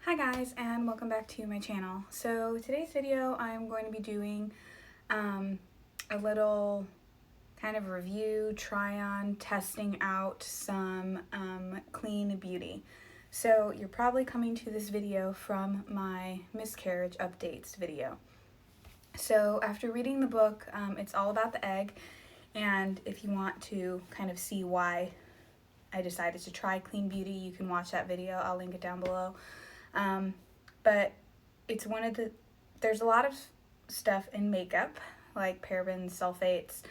Hi guys, and welcome back to my channel. So today's video I'm going to be doing a little kind of review, try on, testing out some clean beauty. So you're probably coming to this video from my miscarriage updates video. So after reading the book, it's all about the egg, and if you want to kind of see why I decided to try clean beauty, you can watch that video. I'll link it down below. But it's there's a lot of stuff in makeup, like parabens, sulfates,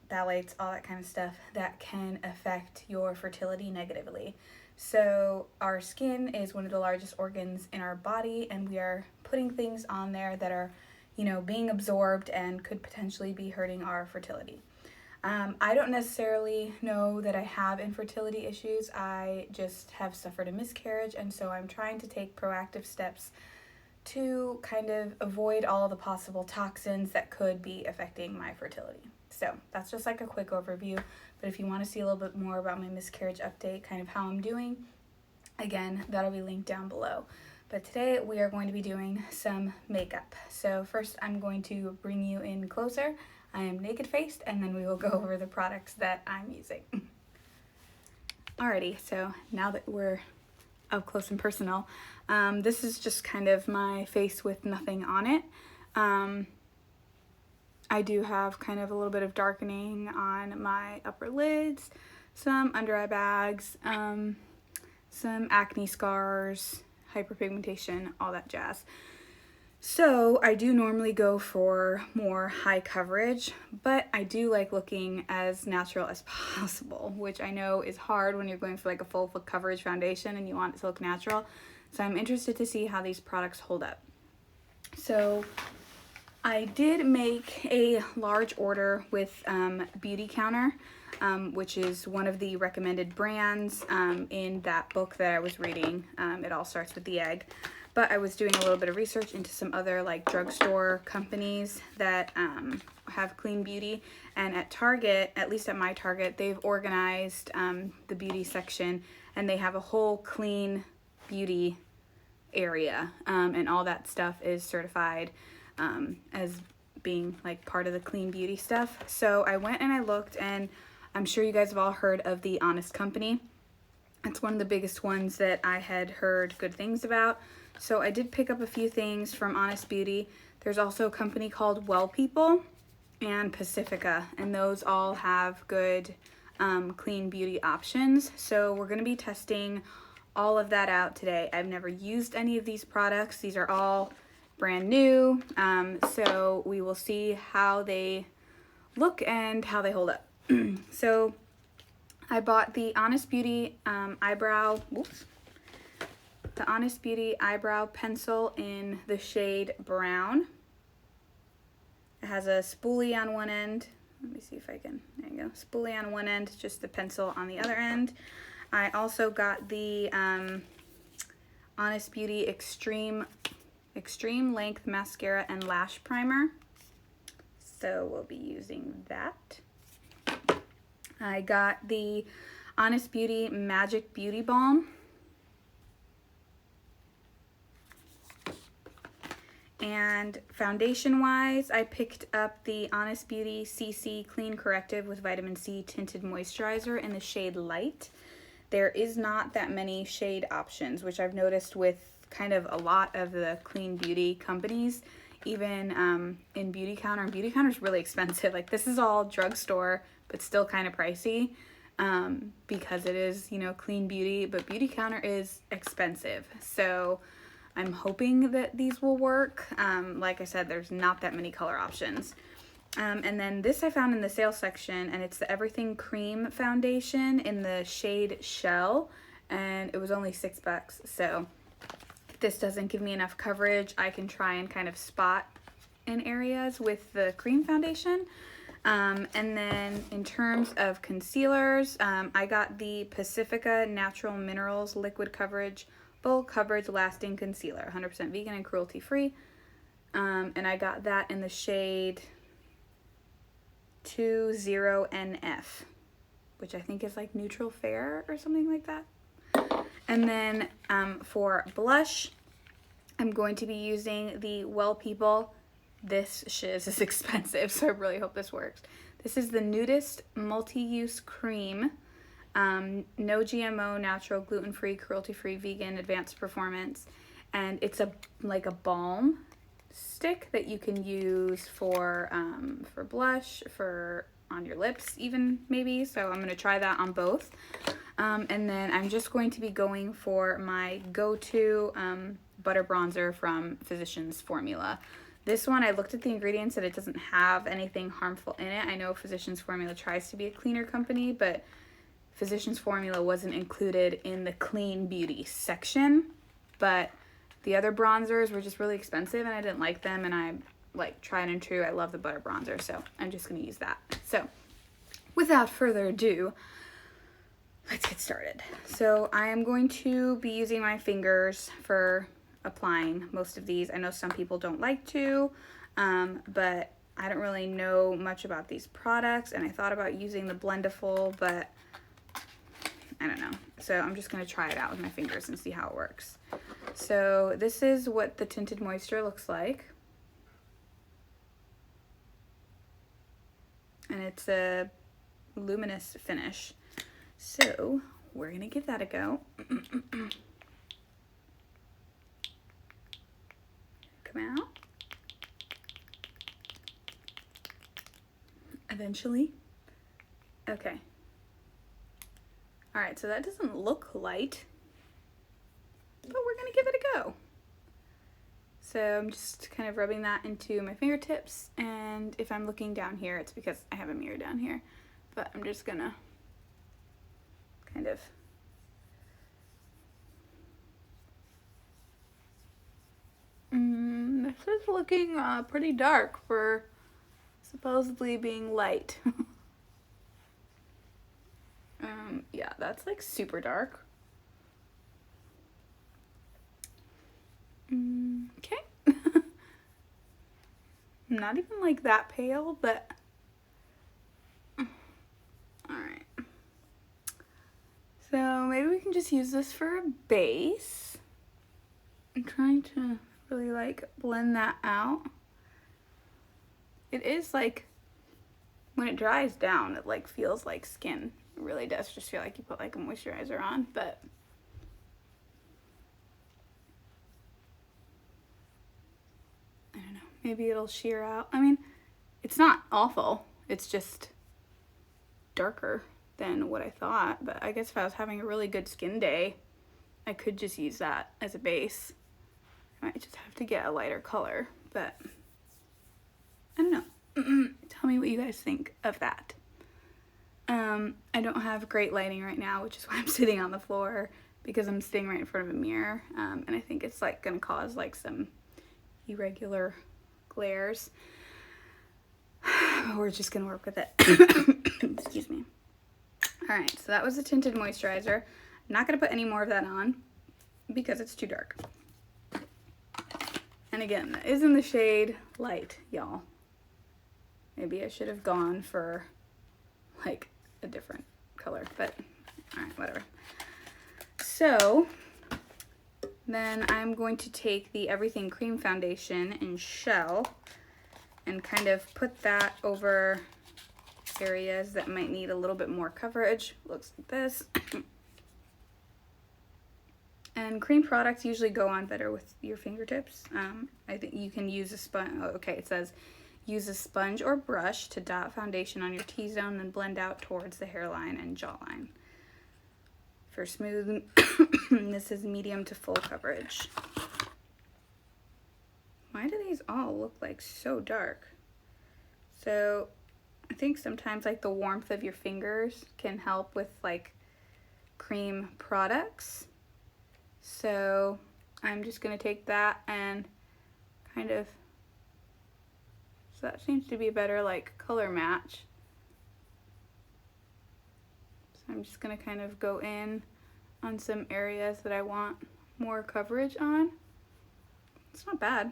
phthalates, all that kind of stuff that can affect your fertility negatively. So our skin is one of the largest organs in our body, and we are putting things on there that are, being absorbed and could potentially be hurting our fertility. I don't necessarily know that I have infertility issues. I just have suffered a miscarriage, and so I'm trying to take proactive steps to kind of avoid all the possible toxins that could be affecting my fertility. So that's just like a quick overview, but if you want to see a little bit more about my miscarriage update, kind of how I'm doing, again, that'll be linked down below. But today we are going to be doing some makeup. So first I'm going to bring you in closer. I am naked faced, and then we will go over the products that I'm using. Alrighty, so now that we're up close and personal, this is just kind of my face with nothing on it. I do have kind of a little bit of darkening on my upper lids, some under eye bags, some acne scars, hyperpigmentation, all that jazz. So I do normally go for more high coverage, but I do like looking as natural as possible, which I know is hard when you're going for like a full coverage foundation and you want it to look natural. So I'm interested to see how these products hold up. So I did make a large order with Beauty Counter, which is one of the recommended brands in that book that I was reading. It all starts with the egg. But I was doing a little bit of research into some other like drugstore companies that have clean beauty, and at Target, at least at my Target, they've organized the beauty section, and they have a whole clean beauty area, and all that stuff is certified as being like part of the clean beauty stuff. So I went and I looked, and I'm sure you guys have all heard of the Honest Company. It's one of the biggest ones that I had heard good things about. So I did pick up a few things from Honest Beauty. There's also a company called Well People and Pacifica, and those all have good clean beauty options. So we're going to be testing all of that out today. I've never used any of these products. These are all brand new. So we will see how they look and how they hold up. So I bought the Honest Beauty the Honest Beauty Eyebrow Pencil in the shade Brown. It has a spoolie on one end. Let me see if I can, there you go. Spoolie on one end, just the pencil on the other end. I also got the Honest Beauty Extreme Length Mascara and Lash Primer. So we'll be using that. I got the Honest Beauty Magic Beauty Balm. And foundation wise, I picked up the Honest Beauty CC Clean Corrective with Vitamin C Tinted Moisturizer in the shade Light. There is not that many shade options, which I've noticed with kind of a lot of the clean beauty companies, even in Beauty Counter. And Beauty Counter is really expensive. Like, this is all drugstore, but still kind of pricey because it is, clean beauty, but Beauty Counter is expensive. So I'm hoping that these will work. Like I said, there's not that many color options. And then this I found in the sale section, and it's the Everything Cream Foundation in the shade Shell, and it was only $6. So if this doesn't give me enough coverage, I can try and kind of spot in areas with the cream foundation. And then in terms of concealers, I got the Pacifica Natural Minerals Liquid Coverage Full Coverage Lasting Concealer, 100% vegan and cruelty free. And I got that in the shade 20NF, which I think is like neutral fair or something like that. And then for blush, I'm going to be using the Well People. This shiz is expensive, so I really hope this works. This is the Nudist Multi-Use Cream. No GMO, natural, gluten-free, cruelty-free, vegan, advanced performance. And it's like a balm stick that you can use for blush, for on your lips even maybe. So I'm going to try that on both. And then I'm just going to be going for my go-to butter bronzer from Physicians Formula. This one, I looked at the ingredients and it doesn't have anything harmful in it. I know Physicians Formula tries to be a cleaner company, but Physicians Formula wasn't included in the clean beauty section. But the other bronzers were just really expensive and I didn't like them, and I like tried and true. I love the butter bronzer, so I'm just going to use that. So without further ado, let's get started. So I am going to be using my fingers for applying most of these. I know some people don't like to, but I don't really know much about these products, and I thought about using the Blendiful, but I don't know. So I'm just going to try it out with my fingers and see how it works. So this is what the Tinted Moisture looks like. And it's a luminous finish. So we're going to give that a go. Come out. Eventually. Okay. All right, so that doesn't look light, but we're gonna give it a go. So I'm just kind of rubbing that into my fingertips, and if I'm looking down here, it's because I have a mirror down here, but I'm just gonna kind of this is looking pretty dark for supposedly being light. Yeah, that's like super dark. Okay. Not even like that pale, but all right. So maybe we can just use this for a base. I'm trying to really like blend that out. It is like, when it dries down, it like feels like skin. It really does just feel like you put like a moisturizer on, but I don't know, maybe it'll sheer out. I mean, it's not awful, it's just darker than what I thought, but I guess if I was having a really good skin day, I could just use that as a base. I might just have to get a lighter color, but I don't know. Tell me what you guys think of that. I don't have great lighting right now, which is why I'm sitting on the floor, because I'm sitting right in front of a mirror, and I think it's like gonna cause like some irregular glares. We're just gonna work with it. Excuse me. Alright, so that was the Tinted Moisturizer. I'm not gonna put any more of that on because it's too dark. And again, that is in the shade Light, y'all. Maybe I should have gone for like a different color, but alright, whatever. So then I'm going to take the Everything Cream Foundation in Shell and kind of put that over areas that might need a little bit more coverage. Looks like this. And cream products usually go on better with your fingertips. I think you can use a sponge. Oh, okay, it says use a sponge or brush to dot foundation on your T-zone, then blend out towards the hairline and jawline. For smooth, this is medium to full coverage. Why do these all look like so dark? So I think sometimes like the warmth of your fingers can help with like cream products. So I'm just gonna take that and kind of, so that seems to be a better like color match. So I'm just gonna kind of go in on some areas that I want more coverage on. It's not bad.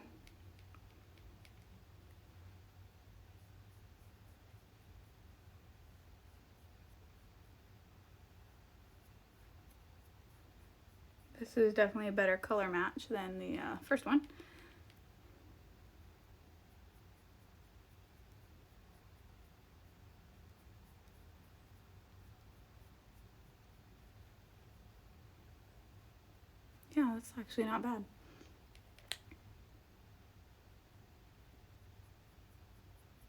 This is definitely a better color match than the first one. Yeah, that's actually not bad.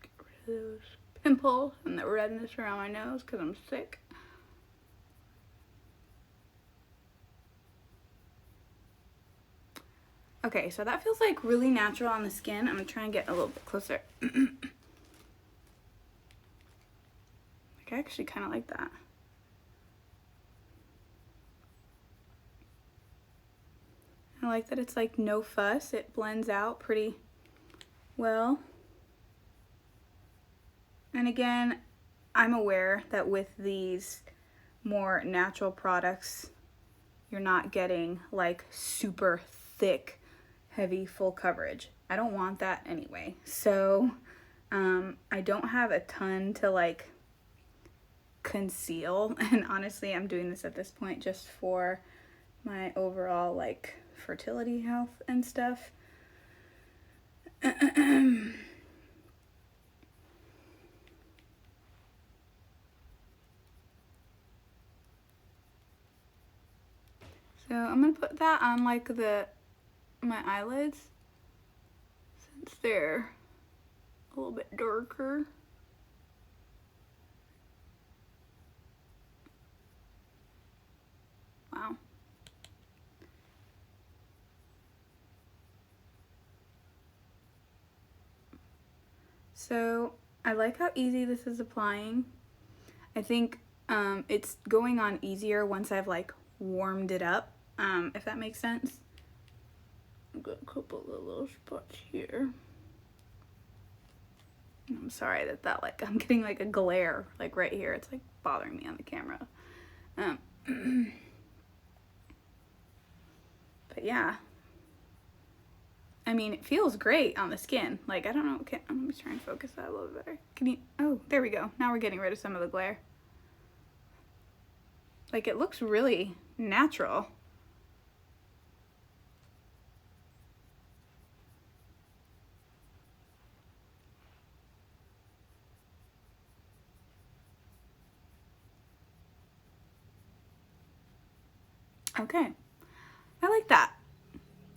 Get rid of those pimples and the redness around my nose because I'm sick. Okay, so that feels like really natural on the skin. I'm gonna try and get a little bit closer. Like, I actually kind of like that. I like that it's like no fuss. It blends out pretty well. And again, I'm aware that with these more natural products, you're not getting like super thick, heavy, full coverage. I don't want that anyway. So I don't have a ton to like conceal. And honestly, I'm doing this at this point just for my overall like fertility health and stuff. So I'm gonna put that on like my eyelids since they're a little bit darker. Wow. So I like how easy this is applying. I think it's going on easier once I've like warmed it up, if that makes sense. I've got a couple of little spots here. I'm sorry that like I'm getting like a glare like right here. It's like bothering me on the camera. But yeah, I mean, it feels great on the skin. Like, I don't know. Okay, let me try and focus that a little better. Can you? Oh, there we go. Now we're getting rid of some of the glare. Like, it looks really natural. Okay, I like that.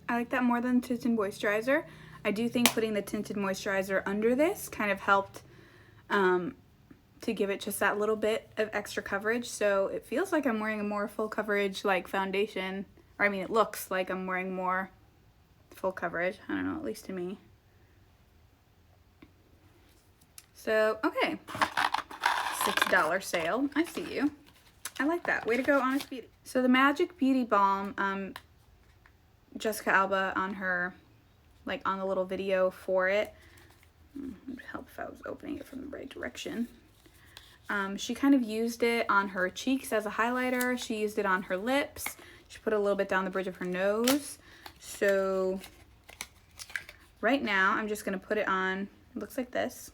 I like that more than tinted moisturizer. I do think putting the tinted moisturizer under this kind of helped to give it just that little bit of extra coverage. So it feels like I'm wearing a more full coverage like foundation, or I mean, it looks like I'm wearing more full coverage. I don't know, at least to me. So, okay, $6 sale. I see you. I like that. Way to go, Honest Beauty. So the Magic Beauty Balm, Jessica Alba on her, like on the little video for it. It would help if I was opening it from the right direction. She kind of used it on her cheeks as a highlighter. She used it on her lips. She put a little bit down the bridge of her nose. So right now I'm just gonna put it on. It looks like this.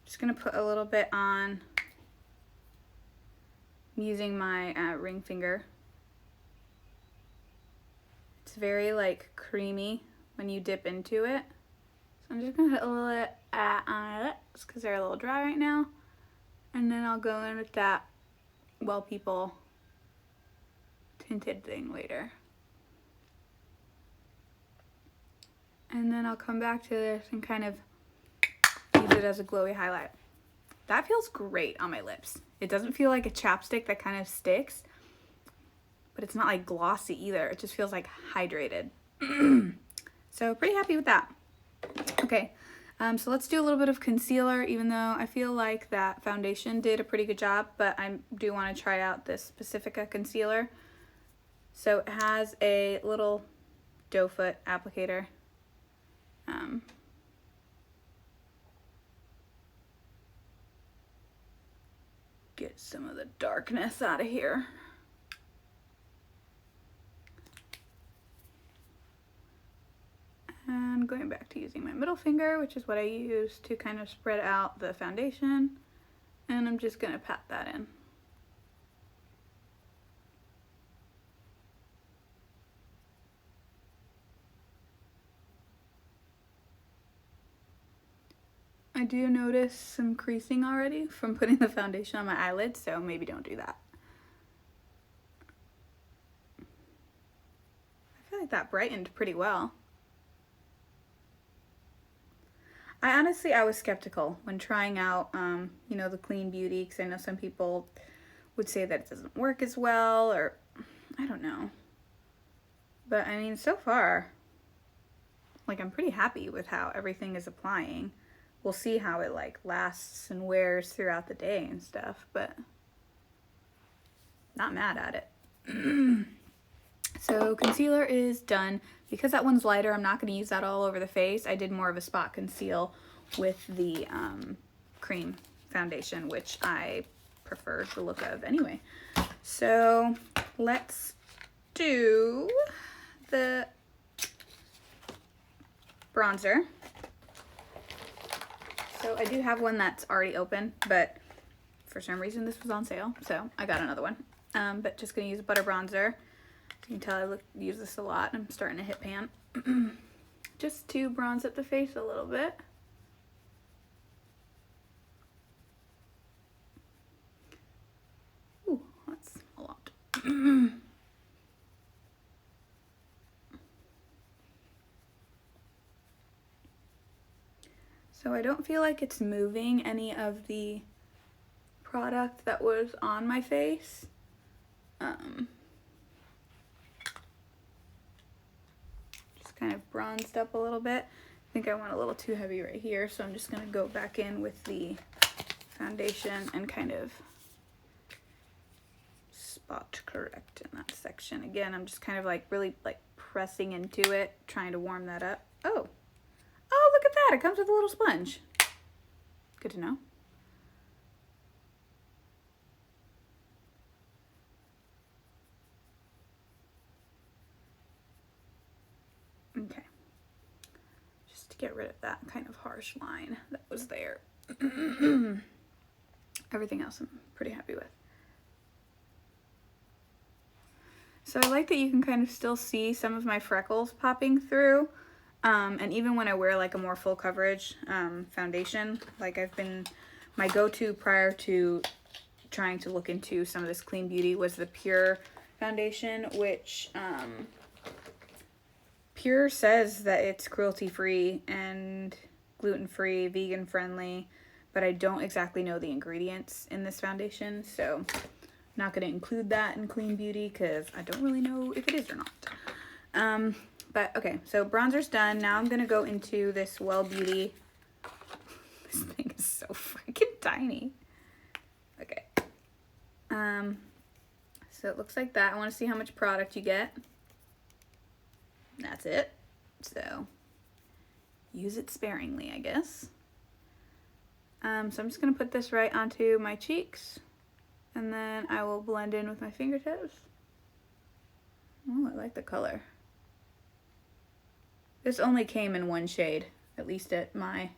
Just gonna put a little bit on using my ring finger. It's very like creamy when you dip into it. So I'm just gonna put a little bit on my lips because they're a little dry right now. And then I'll go in with that Well People tinted thing later. And then I'll come back to this and kind of use it as a glowy highlight. That feels great on my lips. It doesn't feel like a chapstick that kind of sticks, but it's not like glossy either. It just feels like hydrated. So pretty happy with that. Okay, so let's do a little bit of concealer, even though I feel like that foundation did a pretty good job, but I do want to try out this Pacifica concealer. So it has a little doe foot applicator. Get some of the darkness out of here. And going back to using my middle finger, which is what I use to kind of spread out the foundation. And I'm just gonna pat that in. I do notice some creasing already from putting the foundation on my eyelids, so maybe don't do that. I feel like that brightened pretty well. I was skeptical when trying out, you know, the Clean Beauty, because I know some people would say that it doesn't work as well, or I don't know. But I mean, so far, like, I'm pretty happy with how everything is applying. We'll see how it like lasts and wears throughout the day and stuff, but not mad at it. So concealer is done. Because that one's lighter, I'm not going to use that all over the face. I did more of a spot conceal with the cream foundation, which I prefer the look of anyway. So let's do the bronzer. So I do have one that's already open, but for some reason this was on sale, so I got another one. But just going to use a butter bronzer. You can tell I use this a lot. I'm starting to hit pan. Just to bronze up the face a little bit. Ooh, that's a lot. So I don't feel like it's moving any of the product that was on my face. Kind of bronzed up a little bit. I think I went a little too heavy right here, so I'm just going to go back in with the foundation and kind of spot correct in that section. Again, I'm just kind of like really like pressing into it, trying to warm that up. Oh, look at that. It comes with a little sponge. Good to know. Okay, just to get rid of that kind of harsh line that was there. Everything else I'm pretty happy with. So I like that you can kind of still see some of my freckles popping through. And even when I wear like a more full coverage foundation, like my go-to prior to trying to look into some of this Clean Beauty was the Pure foundation, which Pure says that it's cruelty-free and gluten-free, vegan-friendly, but I don't exactly know the ingredients in this foundation, so I'm not going to include that in Clean Beauty because I don't really know if it is or not. But okay, so bronzer's done. Now I'm going to go into this Well Beauty. This thing is so freaking tiny. Okay. So it looks like that. I want to see how much product you get. That's it. So use it sparingly, I guess. So I'm just going to put this right onto my cheeks, and then I will blend in with my fingertips. Oh, I like the color. This only came in one shade, at least at my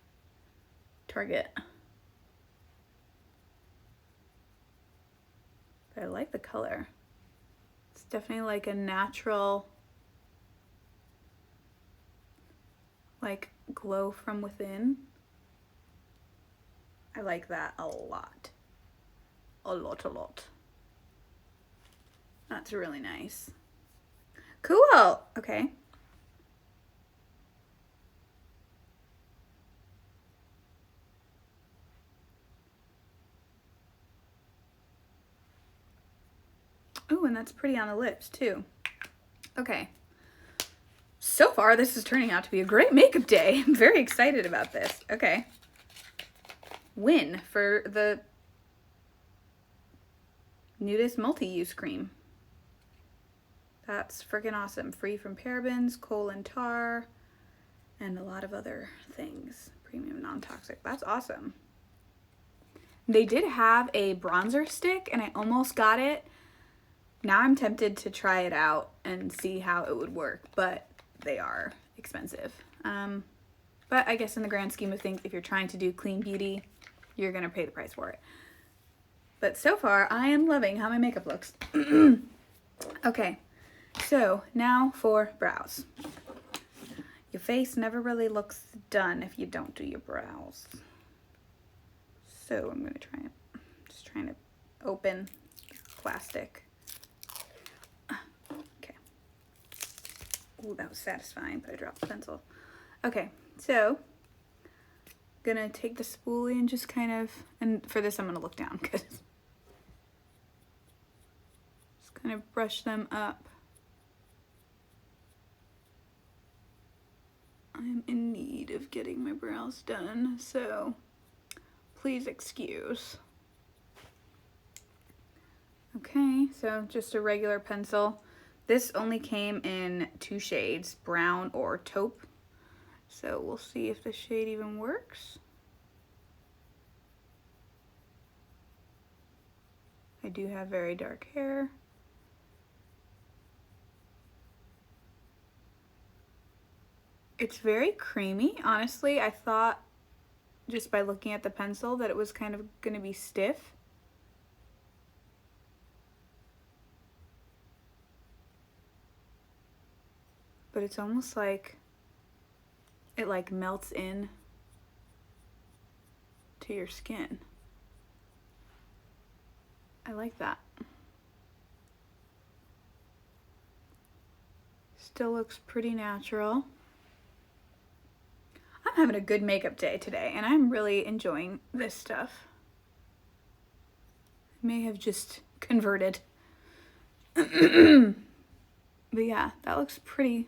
Target. But I like the color. It's definitely like a natural, like, glow from within. I like that a lot. A lot. That's really nice. Cool. Okay. Oh, and that's pretty on the lips too. Okay. So far, this is turning out to be a great makeup day. I'm very excited about this. Okay. Win for the Nudist multi-use cream. That's freaking awesome. Free from parabens, coal and tar, and a lot of other things. Premium non-toxic. That's awesome. They did have a bronzer stick, and I almost got it. Now I'm tempted to try it out and see how it would work, but they are expensive. But I guess in the grand scheme of things, if you're trying to do Clean Beauty, you're gonna pay the price for it. But so far, I am loving how my makeup looks. Okay, so now for brows. Your face never really looks done if you don't do your brows. So I'm gonna try it. Just trying to open plastic. Okay. Ooh, that was satisfying, but I dropped the pencil. Okay, so gonna take the spoolie and just kind of, and for this I'm gonna look down because just kind of brush them up. I'm in need of getting my brows done, so please excuse. Okay, so just a regular pencil. This only came in 2 shades, brown or taupe. So we'll see if the shade even works. I do have very dark hair. It's very creamy, honestly. I thought just by looking at the pencil that it was kind of gonna be stiff. But it's almost like it like melts in to your skin. I like that. Still looks pretty natural. I'm having a good makeup day today, and I'm really enjoying this stuff. I may have just converted. But yeah, that looks pretty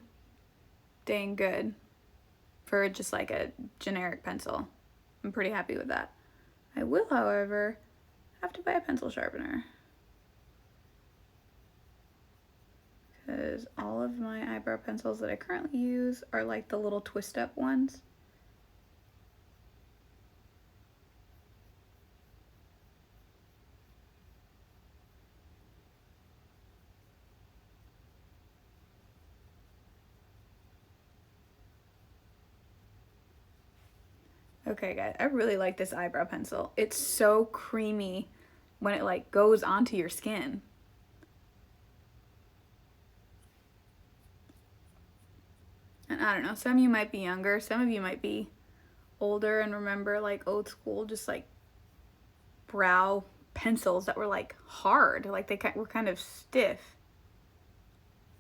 dang good for just like a generic pencil. I'm pretty happy with that. I will, however, have to buy a pencil sharpener because all of my eyebrow pencils that I currently use are like the little twist up ones. Okay guys, I really like this eyebrow pencil. It's so creamy when it like goes onto your skin. And I don't know, some of you might be younger, some of you might be older and remember like old school, just like brow pencils that were like hard, like they were kind of stiff.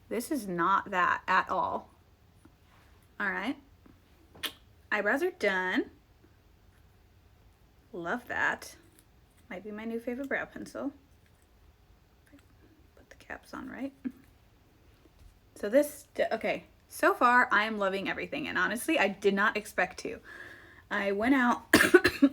This is not that at all. All right, eyebrows are done. Love that. Might be my new favorite brow pencil. Put the caps on right. So this, okay, so far I am loving everything, and honestly I did not expect to. I went out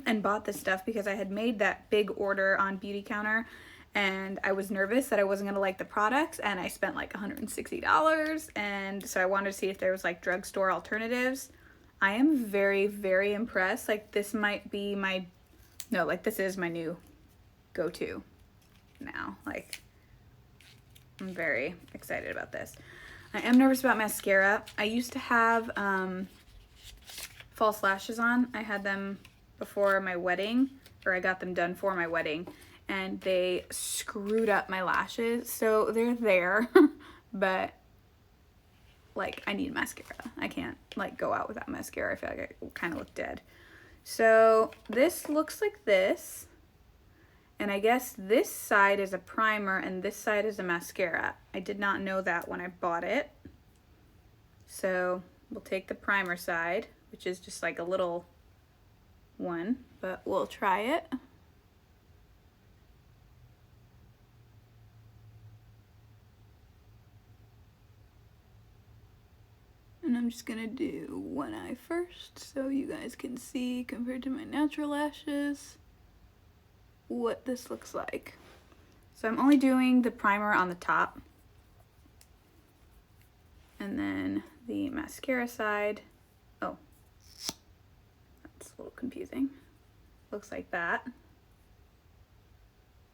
and bought this stuff because I had made that big order on Beauty Counter and I was nervous that I wasn't gonna like the products, and I spent like $160, and so I wanted to see if there was like drugstore alternatives. I am very, very impressed. Like this might be my, no, like this is my new go-to now. Like I'm very excited about this. I am nervous about mascara. I used to have false lashes on. I had them before my wedding, or I got them done for my wedding, and they screwed up my lashes. So they're there, but like I need mascara. I can't like go out without mascara. I feel like I kind of look dead. So this looks like this. And I guess this side is a primer and this side is a mascara. I did not know that when I bought it. So we'll take the primer side, which is just like a little one, but we'll try it. And I'm just gonna do one eye first so you guys can see compared to my natural lashes what this looks like. So I'm only doing the primer on the top, and then the mascara side. Oh, that's a little confusing. Looks like that.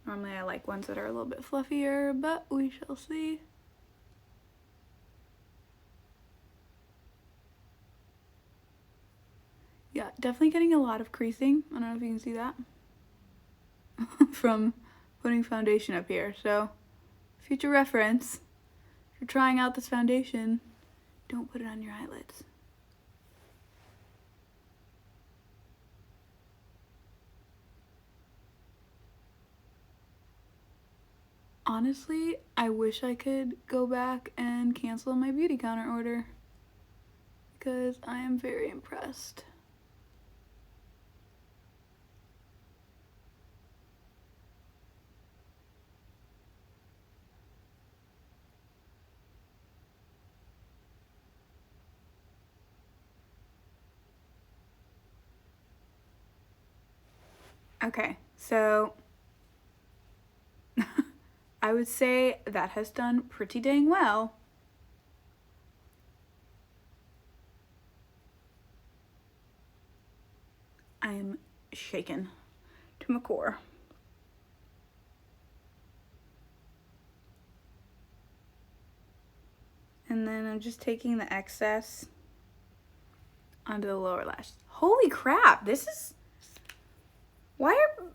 Normally I like ones that are a little bit fluffier, but we shall see. Yeah, definitely getting a lot of creasing. I don't know if you can see that. From putting foundation up here. So future reference, if you're trying out this foundation, don't put it on your eyelids. Honestly, I wish I could go back and cancel my beauty counter order because I am very impressed. Okay, so I would say that has done pretty dang well. I am shaken to my core. And then I'm just taking the excess onto the lower lash. Holy crap, this is... Why are,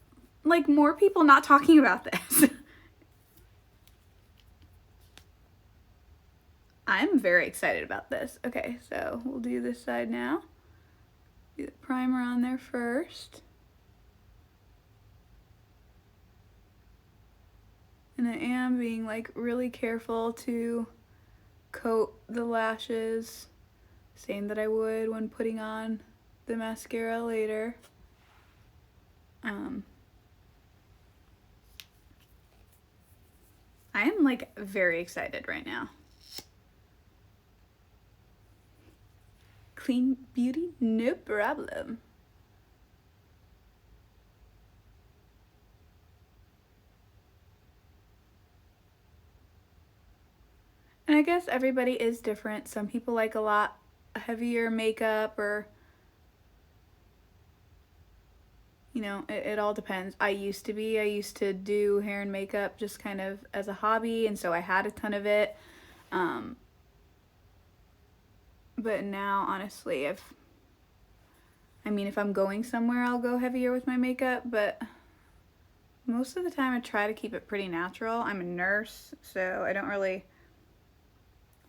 like, more people not talking about this? I'm very excited about this. Okay, so we'll do this side now. Do the primer on there first. And I am being, like, really careful to coat the lashes, same that I would when putting on the mascara later. I am, like, very excited right now. Clean beauty, no problem. And I guess everybody is different. Some people like a lot heavier makeup, or, you know, it all depends. I used to do hair and makeup just kind of as a hobby, and so I had a ton of it. But now, honestly, if I'm going somewhere, I'll go heavier with my makeup, but most of the time I try to keep it pretty natural. I'm a nurse, so I don't really...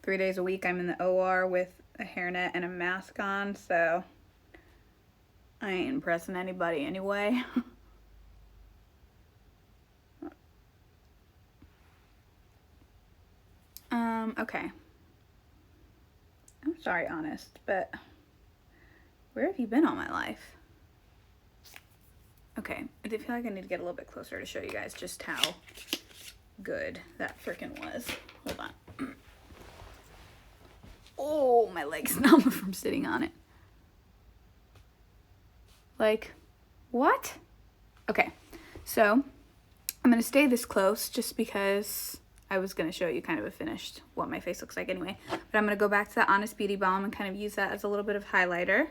3 days a week I'm in the OR with a hairnet and a mask on, so I ain't impressing anybody anyway. Okay. I'm sorry, Honest, but where have you been all my life? Okay, I feel like I need to get a little bit closer to show you guys just how good that freaking was. Hold on. Oh, my leg's numb from sitting on it. Like, what? Okay, so I'm gonna stay this close just because I was gonna show you kind of a finished what my face looks like anyway. But I'm gonna go back to the Honest Beauty Balm and kind of use that as a little bit of highlighter.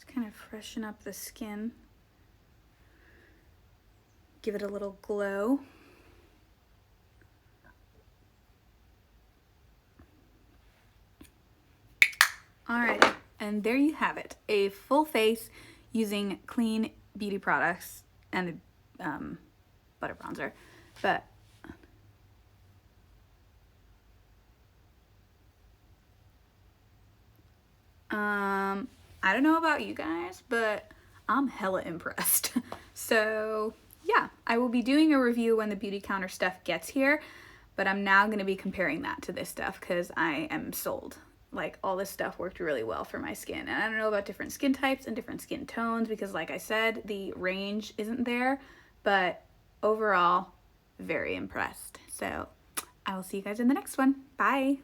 Kind of freshen up the skin, give it a little glow. Alright, and there you have it, a full face using clean beauty products and the butter bronzer. But I don't know about you guys, but I'm hella impressed. So yeah, I will be doing a review when the beauty counter stuff gets here, but I'm now going to be comparing that to this stuff because I am sold. Like, all this stuff worked really well for my skin. And I don't know about different skin types and different skin tones because, like I said, the range isn't there, but overall, very impressed. So I will see you guys in the next one. Bye.